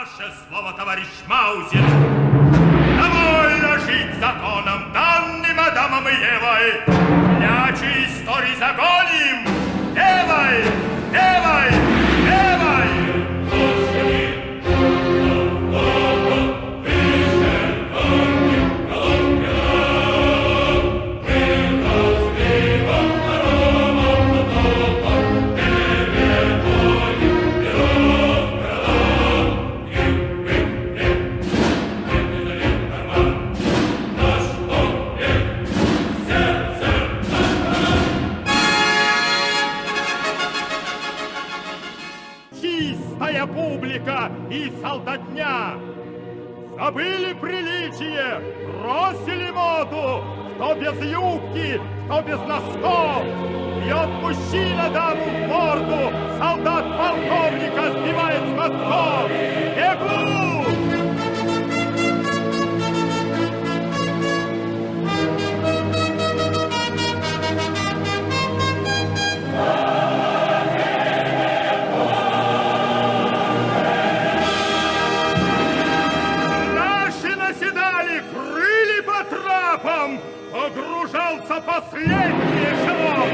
Ваше слово, товарищ Маузер. Довольно жить законом, данным Адамом и Евой. Клячи истории загоним. Левой, левой, левой. Публика и солдатня забыли приличие, бросили моду, кто без юбки, кто без носков. Бьет мужчина даму в морду, солдат полковника сбивает с мостков. Бегу! Погружался последний эшелон.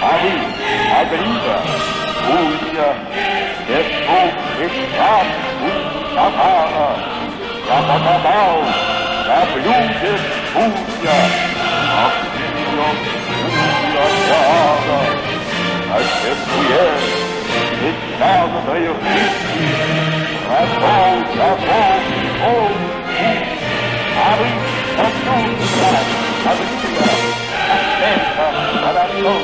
А вы, Агрида, Улья, Песков, Пескав, Улья, я покопал на блюде Улья, а вперед Улья тяга, а честуе, бессмязанной рыбки, прошел закон, а вы посудите, Агрида, Агрида, хорошо,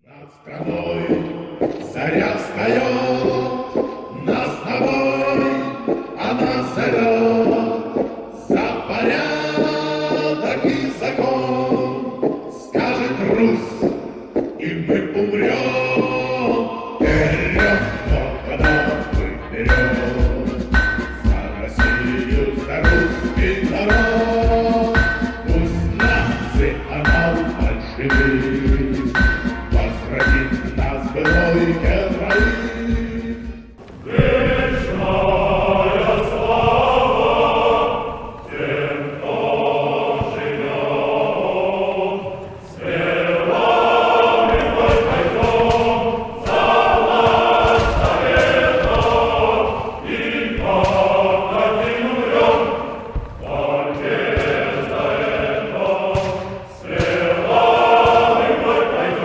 над страной заря встает, нас тобой она зовет, за порядок и закон скажет Русь, и мы умрем. Вперед, когда мы вперед, за Россию, за русский народ, пусть национал большевик возвратит нас былой героизм. Пойдем,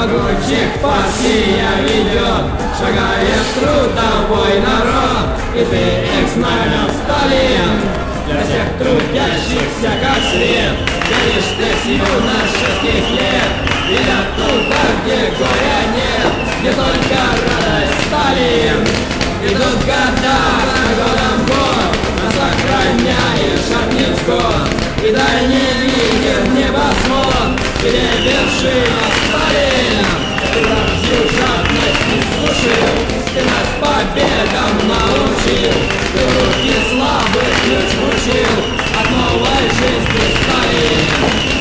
могучих партия ведет, шагает трудовой народ, и ты их знаешь, Сталин. Для всех трудящихся как свет, горишь ты с юношеских лет, ведь оттуда, где горя нет, где только радость, Сталин. Идут года, за годом год, а сохраняешь от невзгод, и дальний виден небосвод, где вершина, Сталин. Ты вражью жадность не слушал, ты нас победам научил, ты руки слабых ключ вручил от новой жизни, Сталин.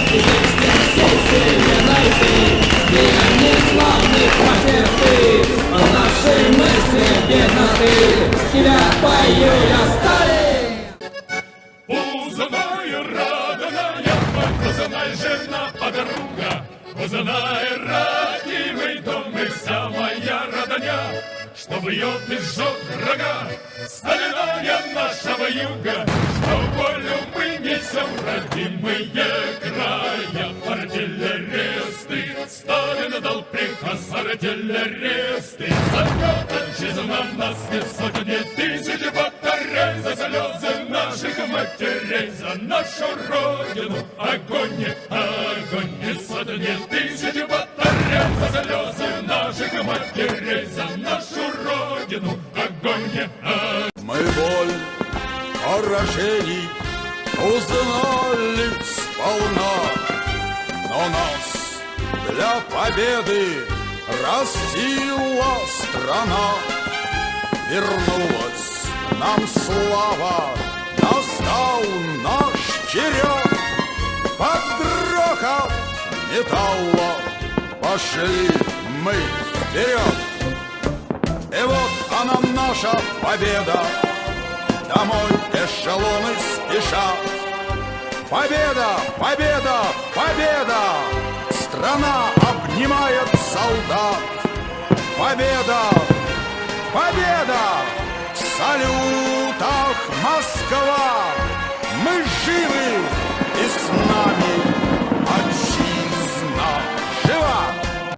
И вместе всей вселенной ты, деяний славных потерь ты, от нашей мысли бедноты, тебя пою я, Сталин. Узнай, родная мать, узнай, жена, подруга, узнай, родимый дом и вся моя родня, что бьет и жжет врага, стальная нашего юга, что волю мы несем, родимые края. Артиллеристы, Сталин дал приказ, артиллеристы, зовет отчизна нас не сотни тысяч батарей, за слезы наших матерей, за нашу родину огонь, огонь, не сотни тысяч батарей, за слезы наших матерей, за нашу родину огонь, огонь. Мы боль поражений узнали сполна, но нас для победы растила страна. Вернулась нам слава, настал наш черед. Под грохот металла пошли мы вперед. И вот она, наша победа, домой эшелоны спешат. Победа, победа, победа! Страна обнимает солдат. Победа, победа! В салютах Москва!